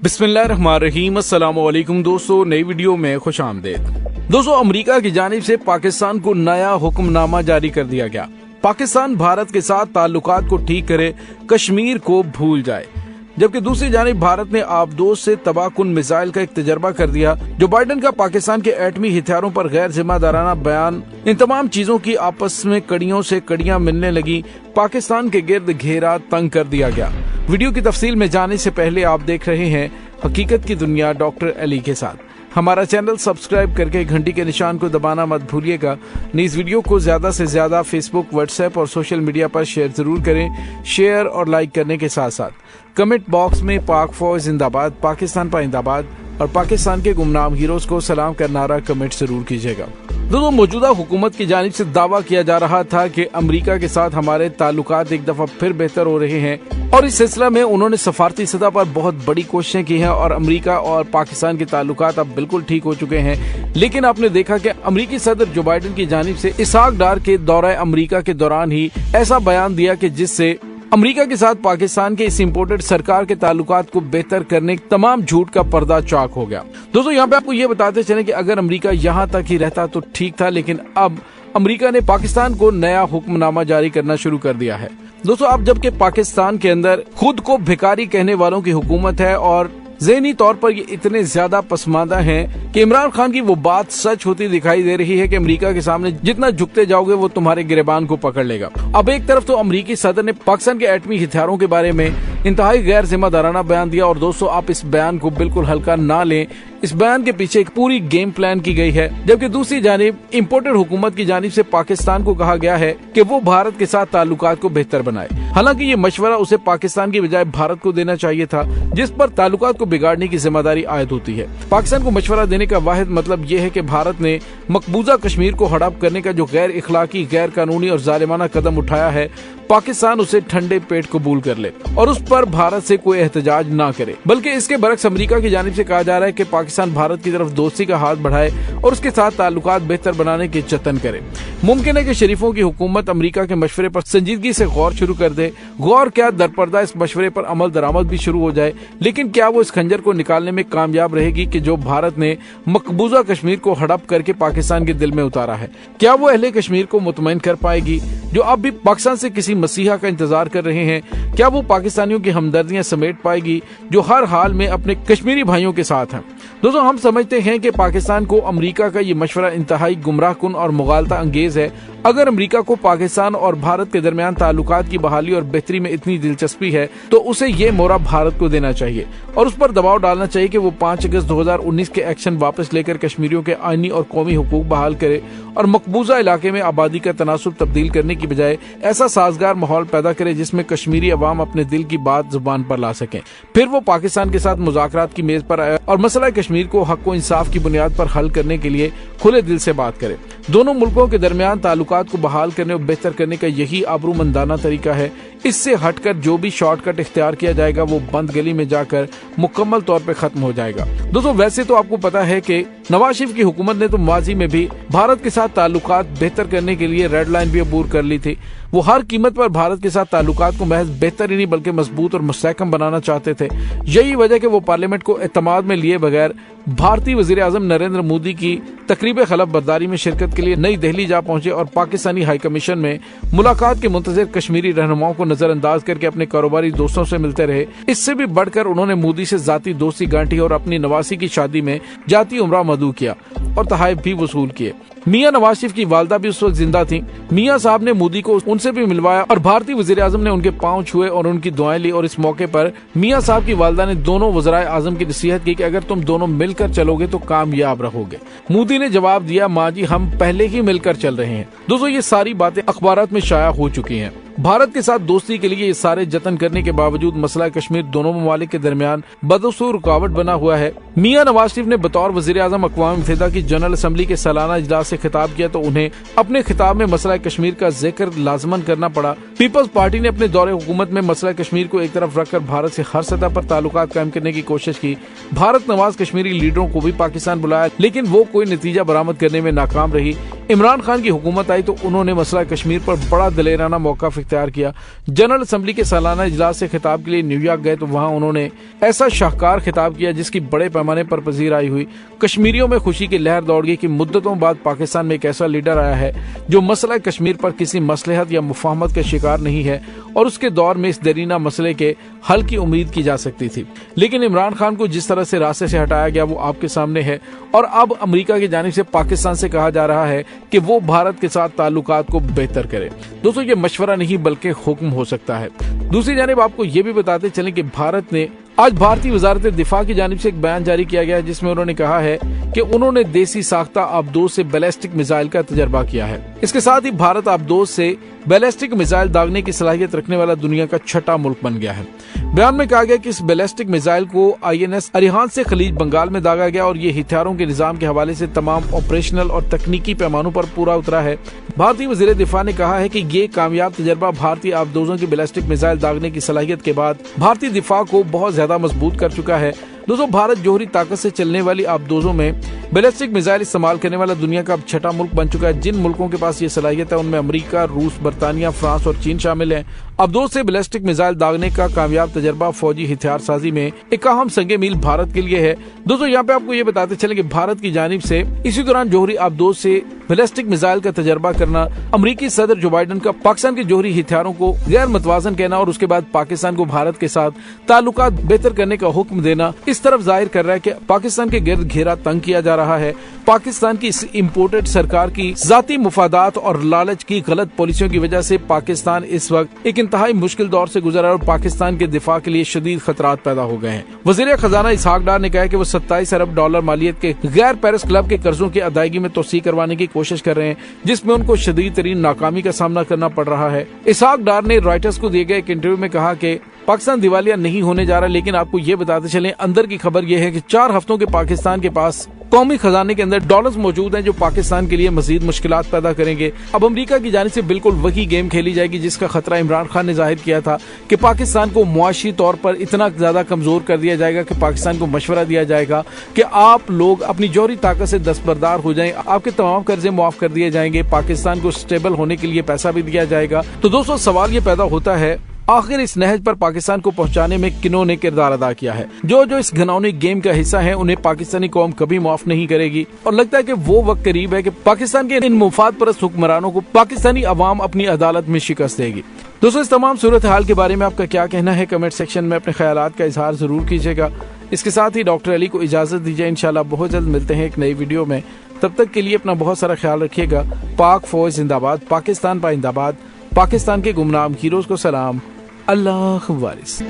बिस्मिल्लाहिर्रहमानिर्रहीम। अस्सलामुअलैकुम दोस्तों, नई वीडियो में खुश आमदेद। दोस्तों, अमेरिका की जानिब से पाकिस्तान को नया हुक्मनामा जारी कर दिया गया। पाकिस्तान भारत के साथ ताल्लुकात को ठीक करे, कश्मीर को भूल जाए। जबकि दूसरी जानिब भारत ने आबदोज से तबाहकुन मिसाइल का एक तजर्बा कर दिया। जो बाइडन का पाकिस्तान के एटमी हथियारों पर गैर जिम्मेदाराना बयान, इन तमाम चीजों की आपस में कड़ियों से कड़ियां मिलने लगी। पाकिस्तान के गिर्द घेरा तंग कर दिया गया। वीडियो की तफसील में जाने से पहले आप देख रहे हैं हकीकत की दुनिया डॉक्टर अली के साथ। हमारा चैनल सब्सक्राइब करके घंटी के निशान को दबाना मत भूलिएगा। इस वीडियो को ज्यादा से ज्यादा फेसबुक, व्हाट्सएप और सोशल मीडिया पर शेयर जरूर करें। शेयर और लाइक करने के साथ साथ कमेंट बॉक्स में पाक फौज जिंदाबाद, पाकिस्तान पाइंदाबाद और पाकिस्तान के गुमनाम हीरोज को सलाम का नारा कमेंट जरूर कीजिएगा। दोस्तों, मौजूदा हुकूमत की जानिब से दावा किया जा रहा था कि अमेरिका के साथ हमारे ताल्लुकात एक दफा फिर बेहतर हो रहे हैं और इस सिलसिले में उन्होंने सफारती सतह पर बहुत बड़ी कोशिशें की हैं और अमेरिका और पाकिस्तान के ताल्लुकात अब बिल्कुल ठीक हो चुके हैं। लेकिन आपने देखा कि अमेरिकी सदर जो बाइडन की जानिब से इसहाक डार के दौरे अमेरिका के दौरान ही ऐसा बयान दिया कि जिससे अमेरिका के साथ पाकिस्तान के इस इम्पोर्टेड सरकार के ताल्लुकात को बेहतर करने तमाम झूठ का पर्दा चाक हो गया। दोस्तों, यहाँ पे आपको ये बताते चले कि अगर अमेरिका यहाँ तक ही रहता तो ठीक था, लेकिन अब अमेरिका ने पाकिस्तान को नया हुक्मनामा जारी करना शुरू कर दिया है। दोस्तों, अब जबकि पाकिस्तान के अंदर खुद को भिखारी कहने वालों की हुकूमत है और ज़हनी तौर पर ये इतने ज्यादा पसमानदा हैं कि इमरान खान की वो बात सच होती दिखाई दे रही है कि अमेरिका के सामने जितना झुकते जाओगे वो तुम्हारे गिरेबान को पकड़ लेगा। अब एक तरफ तो अमेरिकी सदर ने पाकिस्तान के एटमी हथियारों के बारे में इंतहाई गैर जिम्मेदाराना बयान दिया और दोस्तों, आप इस बयान को बिल्कुल हल्का ना लें। इस बयान के पीछे एक पूरी गेम प्लान की गई है। जबकि दूसरी जानिब इम्पोर्टेड हुकूमत की जानिब से पाकिस्तान को कहा गया है कि वो भारत के साथ ताल्लुकात को बेहतर बनाए। हालांकि ये मशवरा उसे पाकिस्तान की बजाय भारत को देना चाहिए था, जिस पर ताल्लुकात को बिगाड़ने की जिम्मेदारी आयद होती है। पाकिस्तान को मशवरा देने का वाहिद मतलब ये है कि भारत ने मकबूजा कश्मीर को हड़प करने का जो गैर इखलाकी, गैर कानूनी और जालिमाना कदम उठाया है, पाकिस्तान उसे ठंडे पेट कबूल कर ले और उस पर भारत से कोई एहतजाज ना करे। बल्कि इसके बरक्स अमेरिका की जानिब से कहा जा रहा है कि पाकिस्तान भारत की तरफ दोस्ती का हाथ बढ़ाए और उसके साथ ताल्लुकात बेहतर बनाने के जतन करे। मुमकिन है कि शरीफों की हुकूमत अमेरिका के मशवरे पर संजीदगी से गौर शुरू कर दे। गौर क्या, दरपर्दा इस मशवरे पर अमल दरामद भी शुरू हो जाए। लेकिन क्या वो इस खंजर को निकालने में कामयाब रहेगी कि जो भारत ने मकबूजा कश्मीर को हड़प करके पाकिस्तान के दिल में उतारा है? क्या वो अहले कश्मीर को मुतमईन कर पाएगी जो अब भी पाकिस्तान से किसी मसीहा का इंतजार कर रहे हैं? क्या वो पाकिस्तानियों की हमदर्दियां समेट पाएगी जो हर हाल में अपने कश्मीरी भाइयों के साथ हैं? दोस्तों, हम समझते हैं कि पाकिस्तान को अमेरिका का ये मशवरा इंतहाई गुमराहकुन और मुगालता अंगेज है। अगर अमेरिका को पाकिस्तान और भारत के दरमियान ताल्लुकात की बहाली और बेहतरी में इतनी दिलचस्पी है तो उसे ये मोहरा भारत को देना चाहिए और उस पर दबाव डालना चाहिए कि वो 5 अगस्त 2019 के एक्शन वापस लेकर कश्मीरियों के आईनी और कौमी हुकूक बहाल करे और मकबूजा इलाके में आबादी का तनासुब तब्दील करने की बजाय ऐसा साजगार माहौल पैदा करे जिसमें कश्मीरी अवाम अपने दिल की बात जुबान पर ला सकें। फिर वो पाकिस्तान के साथ मुज़ाकरात की मेज पर आए और मसला कश्मीर को हक व इंसाफ की बुनियाद पर हल करने के लिए खुले दिल से बात करे। दोनों मुल्कों के दरमियान ताल्लुकात को बहाल करने और बेहतर करने का यही आबरूमंदाना तरीका है। इससे हटकर जो भी शॉर्टकट इख्तियार किया जाएगा वो बंद गली में जाकर मुकम्मल तौर पर खत्म हो जाएगा। दोस्तों, वैसे तो आपको पता है कि नवाज शरीफ की हुकूमत ने तो माजी में भी भारत के साथ ताल्लुकात बेहतर करने के लिए रेड लाइन भी अबूर कर ली थी। वो हर कीमत पर भारत के साथ ताल्लुकात को महज बेहतर ही नहीं बल्कि मजबूत और मुस्तहकम बनाना चाहते थे। यही वजह कि वो पार्लियामेंट को एतमाद में लिए बगैर भारतीय वजीर आजम नरेंद्र मोदी की तकरीब खिलाफ बर्दारी में शिरकत के लिए नई दिल्ली जा पहुंचे और पाकिस्तानी हाई कमीशन में मुलाकात के मुंतजिर कश्मीरी रहनुमाओं को नजरअंदाज करके अपने कारोबारी दोस्तों से मिलते रहे। इससे भी बढ़कर उन्होंने मोदी से जाती दोस्ती गांठी और अपनी नवासी की शादी में जाती उम्रा मदू किया और तहाइफ भी वसूल किए। मियां नवाज शरीफ की वालदा भी उस वक्त जिंदा थी। मियां साहब ने मोदी को उनसे भी मिलवाया और भारतीय वजीर आजम ने उनके पांव छुए और उनकी दुआएं ली और इस मौके पर मियां साहब की वालदा ने दोनों वज़राए आजम की नसीहत की कि अगर तुम दोनों मिलकर चलोगे तो कामयाब रहोगे। मोदी ने जवाब दिया, माँ जी हम पहले ही मिलकर चल रहे हैं। दोस्तों, ये सारी बातें अखबारात में शाया हो चुकी हैं। भारत के साथ दोस्ती के लिए ये सारे जतन करने के बावजूद मसला कश्मीर दोनों ममालिक के दरमियान बदसूर रुकावट बना हुआ है। मियां नवाज शरीफ ने बतौर वजीर आजम अक़वाम मुत्तहिदा की जनरल असम्बली के सालाना इजलास से खिताब किया तो उन्हें अपने खिताब में मसला कश्मीर का जिक्र लाजमन करना पड़ा। पीपल्स पार्टी ने अपने दौरे हुकूमत में मसला कश्मीर को एक तरफ रखकर भारत से हर सतह पर ताल्लुकात कायम करने की कोशिश की। भारत नवाज कश्मीरी लीडरों को भी पाकिस्तान बुलाया, लेकिन वो कोई नतीजा बरामद करने में नाकाम रही। इमरान खान की हुकूमत आई तो उन्होंने मसला कश्मीर पर बड़ा दलेराना मौका इख्तियार किया। जनरल असेंबली के सालाना इजलास से खिताब के लिए न्यूयॉर्क गए तो वहां उन्होंने ऐसा शाहकार खिताब किया जिसकी बड़े पैमाने पर पजीर आई हुई। कश्मीरियों में खुशी की लहर दौड़ गई कि मुद्दतों बाद पाकिस्तान में एक ऐसा लीडर आया है जो मसला कश्मीर पर किसी मसलहत या मुफाहमत का शिकार नहीं है और उसके दौर में इस दरीना मसले के हल की उम्मीद की जा सकती थी। लेकिन इमरान खान को जिस तरह से रास्ते से हटाया गया वो आपके सामने है और अब अमेरिका की जानिब से पाकिस्तान से कहा जा रहा है कि वो भारत के साथ ताल्लुकात को बेहतर करे। दोस्तों, ये मशवरा नहीं बल्कि हुक्म हो सकता है। दूसरी जानिब आपको ये भी बताते चलें कि भारत ने आज भारतीय वजारत दिफा की जानिब से एक बयान जारी किया गया है जिसमें उन्होंने कहा है कि उन्होंने देसी साख्ता आबदोज से बैलिस्टिक मिसाइल का तजर्बा किया है। इसके साथ ही भारत आबदोज से बैलिस्टिक मिसाइल दागने की सलाहियत रखने वाला दुनिया का छठा मुल्क बन गया है। बयान में कहा गया कि इस बैलिस्टिक मिसाइल को INS अरिहान से खलीज बंगाल में दागा गया और ये हथियारों के निजाम के हवाले से तमाम ऑपरेशनल और तकनीकी पैमानों पर पूरा उतरा है। भारतीय वजीर दिफा ने कहा है कि ये कामयाब तजर्बा भारतीय आबदोजों की बैलिस्टिक मिसाइल दागने की सलाहियत के बाद भारतीय दिफा को बहुत ज्यादा मजबूत कर चुका है। दोस्तों, भारत जोहरी ताकत से चलने वाली आबदोजों में बैलिस्टिक मिसाइल इस्तेमाल करने वाला दुनिया का अब छठा मुल्क बन चुका है। जिन मुल्कों के पास ये सलाहियत है उनमें अमेरिका, रूस, बरतानिया, फ्रांस और चीन शामिल हैं। आबदोज से बैलिस्टिक मिसाइल दागने का कामयाब तजर्बा फौजी हथियार साजी में एक अहम संगे मील भारत के लिए है। दोस्तों, यहाँ पे आपको ये बताते चले कि भारत की जानिब से इसी दौरान जोहरी आबदोज से बैलिस्टिक मिसाइल का तजर्बा करना, अमेरिकी सदर जो बाइडन का पाकिस्तान के जोहरी हथियारों को गैर मतवाजन कहना और उसके बाद पाकिस्तान को भारत के साथ ताल्लुकात बेहतर करने का हुक्म देना इस तरफ जाहिर कर रहा है कि पाकिस्तान के गिर्द घेरा तंग किया जा रहा है। पाकिस्तान की इस इम्पोर्टेड सरकार की जाती मुफादात और लालच की गलत पॉलिसियों की वजह से पाकिस्तान इस वक्त एक इंतहाई मुश्किल दौर से गुजरा है और पाकिस्तान के दिफा के लिए शदीद खतरात पैदा हो गए हैं। वजीर खजाना इसहाक डार ने कहा कि वो 27 अरब डॉलर मालियत के गैर पेरिस क्लब के कर्जों की अदायगी में तोसी करवाने की कोशिश कर रहे हैं जिसमें उनको शदीद तरीन नाकामी का सामना करना पड़ रहा है। इसहाक डार ने रॉयटर्स को दिए गए एक इंटरव्यू में कहा कि पाकिस्तान दिवालिया नहीं होने जा रहा, लेकिन आपको ये बताते चलें अंदर की खबर ये है कि 4 हफ्तों के पाकिस्तान के पास कौमी खजाने के अंदर डॉलर्स मौजूद हैं जो पाकिस्तान के लिए मजीद मुश्किलात पैदा करेंगे। अब अमेरिका की जानिब से बिल्कुल वही गेम खेली जाएगी जिसका खतरा इमरान खान ने जाहिर किया था कि पाकिस्तान को मुआशी तौर पर इतना ज्यादा कमजोर कर दिया जाएगा कि पाकिस्तान को मशवरा दिया जाएगा कि आप लोग अपनी जौहरी ताकत से दस्तबरदार हो जाएं, आपके तमाम कर्जे मुआफ कर दिए जाएंगे, पाकिस्तान को स्टेबल होने के लिए पैसा भी दिया जाएगा। तो दोस्तों, सवाल ये पैदा होता है आखिर इस नहज पर पाकिस्तान को पहुंचाने में किन्हों ने किरदार अदा किया है। जो इस घिनौनी गेम का हिस्सा है उन्हें पाकिस्तानी कौम कभी माफ नहीं करेगी और लगता है कि वो वक्त करीब है कि पाकिस्तान के इन मुफाद परस्त हुक्मरानों को पाकिस्तानी अवाम अपनी अदालत में शिकस्त देगी। दोस्तों, इस तमाम सूरत हाल के बारे में आपका क्या कहना है? कमेंट सेक्शन में अपने ख्यालात का इजहार जरूर कीजिएगा। इसके साथ ही डॉक्टर अली को इजाजत दीजिए। इंशाल्लाह बहुत जल्द मिलते हैं एक नई वीडियो में। तब तक के लिए अपना बहुत सारा ख्याल रखिएगा। पाक फौज जिंदाबाद, पाकिस्तान पाइंदाबाद, पाकिस्तान के गुमनाम हीरोज को सलाम। अल्लाह वारिस।